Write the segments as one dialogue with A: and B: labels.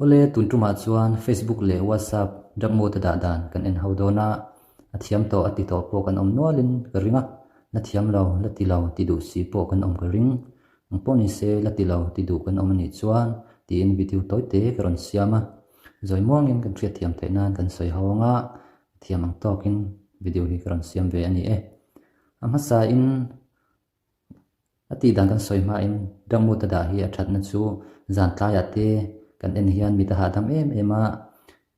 A: ole tuntuma chuan Facebook le WhatsApp dangmo ta da dan kan en hodona athiam to ati to po kan om nualin ka ringa na thiam lo la ti lo ti du si po kan om ka ring ang poni se la ti lo ti du kan om ni chuan ti in video toy te karon siama zoi muangin kan thria thiam thainan kan soi hawanga thiam ang tokin video hi karon siam ve ani e ama sa in ati dan kan soi ma in dangmo ta da hi athat na chu zan tla ya te kan en hian mi ta ha dam em ema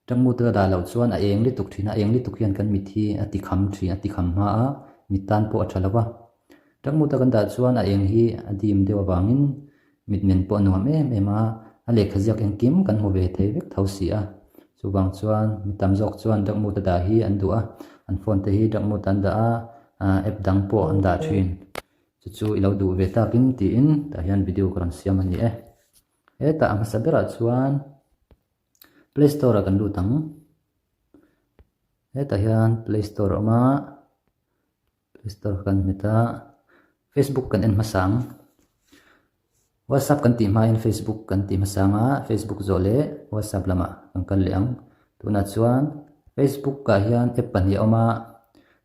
A: dangmo ta da lo chuan a eng li tuk thina eng li tuk hian kan mi thi ati kham thi ati kham ma a mi tan po athalawa dangmo ta kan da chuan a eng hi adim dewa wangin mit men po nuam em ema a le khaziak eng kim kan ho ve the vek thosi a chuwang chuan mi tam jok chuan dangmo ta da hi an du a an phone te hi dangmo tan da a app dang po an da thin chu ilo du ve ta kin ti in ta hian video karon siam ani e eta ang sabera chuan Play Store kan lu tang eta hian Play Store ma Play Store kan meta Facebook kan en masang WhatsApp kan ti ma in Facebook kan ti masanga Facebook zole WhatsApp lama kan leang tuna chuan Facebook ka hian app pan hi oma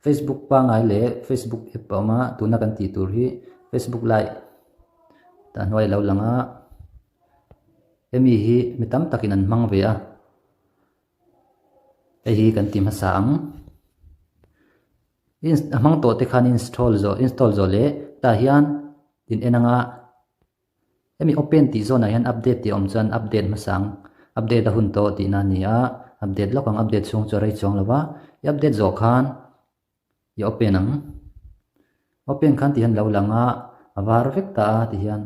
A: Facebook pa ngai le Facebook app pa ma tuna kan ti tur hi Facebook Live ta noi lo langa emi hi mitam takin an mang ve a hi kan ti masang amang to te khan install zo le ta hian tin enanga emi open ti zona hian update ti om chan update masang update a hun to ti na ni a update lokang update chung chorai chong lawa update zo khan i open ang open khan ti han lo langa avar vekta ti hian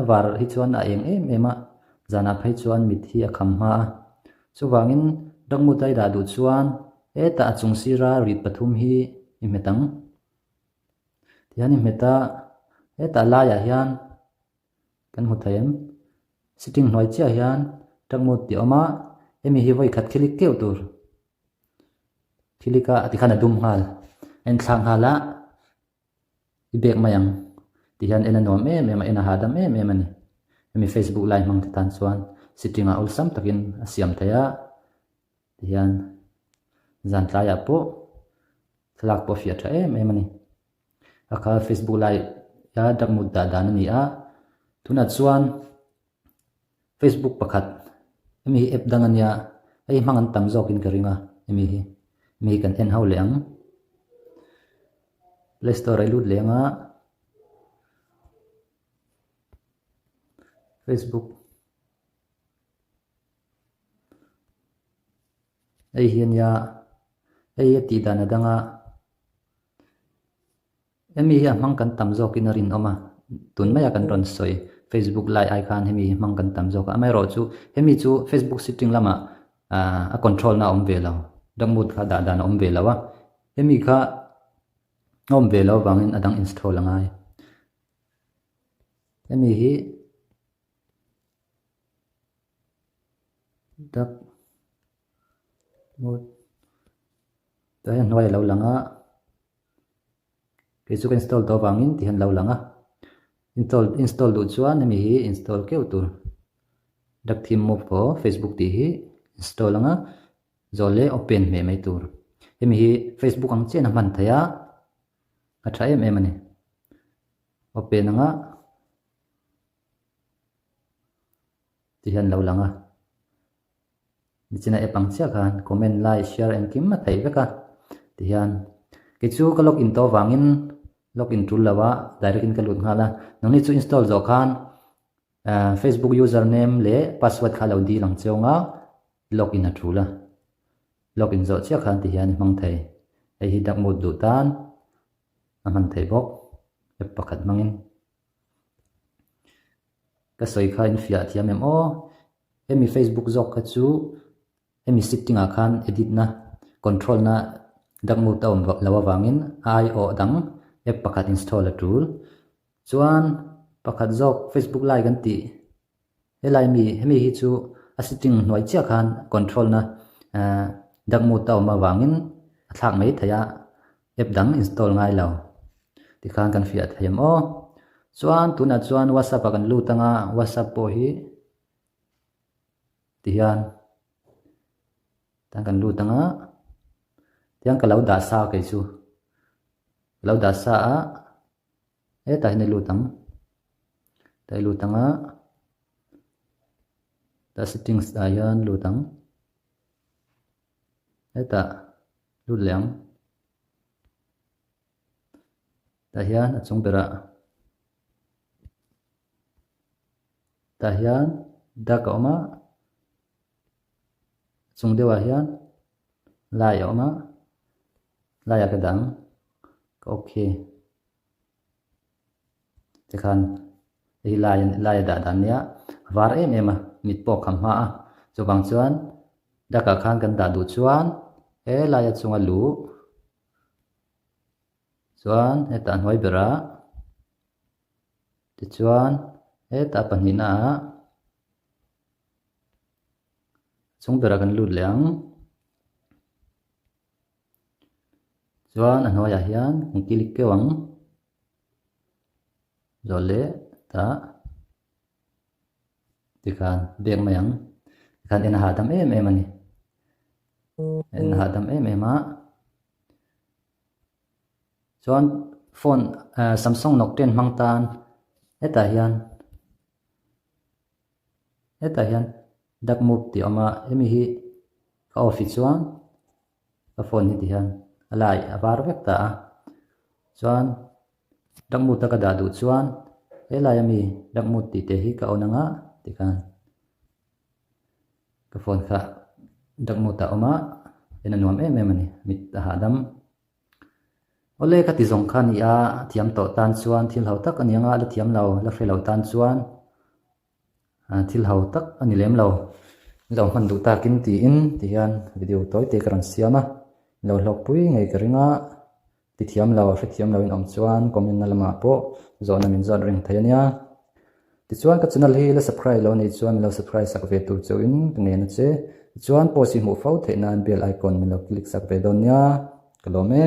A: avar hi chuan a eng ema zana phai chuan mit hi a kham ma chuwangin dangmu tai da du chuan eta achung sira rit pathum hi imetang tian imeta eta la ya hian kan hutayam sitting noi cha hian dangmu ti oma emi hi voi khat khilik keu tur khilika ati khana dum hal en thlang hala ibek mayang tihan ena nom ema ena hadam ema ni emi Facebook live mang tan chuan sitting a ul sam takin asiam thaya tihan zan tlaya po thlak po fia tha ema ni aka Facebook live ya dangmu da dan ni a tuna chuan Facebook pakhat emi app dangania ai mangan tam zokin karinga emi hi mi kan en hau leang Play Store ai lut lenga Facebook ai hian ya ai ti dana danga emi hi mang kan tam zokin rin oma tun maya kan ron soi Facebook live icon hemi mang kan tam zok amai ro chu hemi chu Facebook setting lama a control na om ve lo dangmut kha da dan om ve lawa hemi kha om ve lo wangin adang install angai hemi hi dak mut ta hian noi lo langa ke chu install to wangin ti han lo langa install du chuan hemi hi install keu tur dak thim mo po Facebook ti hi install anga zole open me mai tur hemi hi Facebook ang chen man thaya atha em ani open anga ti han lo langa nichina epang chia khan comment like share and kim ma thai beka ti hian ke chu ka login to wangin login tool lawa direct in ka lut ngala nangni chu install zo khan Facebook username le password kha lo di lang cheunga login a thula login zo chia khan ti hian mang thai ai hi dak mod du tan aman thai bok app pakhat mangin ka soi kha in fia thiam em o emi Facebook zok ka chu emi setting a khan edit na control na dak mod ta om lawa wangin io dang app pakhat install a tool chuan pakhat zok Facebook live kan ti helai mi hemi hi chu a setting noi chia khan control na dak mod ta ma wangin thak mai thaya app dang install ngai lo ti khan kan fiat thiam o chuan tuna chuan WhatsApp kan lu tanga WhatsApp po hi tihian tan kan lu tanga tiang kalau da sa kai su kalau da sa a ta hin lu tang tai lu tanga ta settings ayan lu tang ta lu leng ta hian achung bera ta hian da ka oma chung dewa hian lai oma lai ka dang ka okay te khan ei lai da dan nia var em ema mit pok kham ma chu bang chuan da ka khan kan da du chuan e lai chunga lu chuan eta hnuai bera ti chuan eta panina chung bera kan lut leang chuan an hnuai a hian kung kilik kewang zole ta ti khan bek mayang khan en ha dam em em ani en ha dam em em a chuan phone Samsung Note 10 mang tan eta hian dak move ti ama emi hi ka office chuan ka phone hi ti hian alai avar vek ta chuan dak move ta ka da du chuan elai ami dak move ti te hi ka onanga ti khan ka phone kha dak move ta oma ena nuam em em ani mit ha dam ole ka ti zong khan ya thiam to tan chuan thil hau tak anianga la thiam lo la fe lo tan chuan thil hau tak ani lem lo man du ta kin ti in ti hian video toy te karan siama lo hlok pui ngai ka ringa ti thiam lo fe thiam lo in om chuan comment na lama po zona min zon ring thayania ti chuan ka channel hi la subscribe lo nei chuan lo subscribe sak ve tu chu in nge na che chuan po si mu fo the nan bell icon min lo click sak ve don nia kalome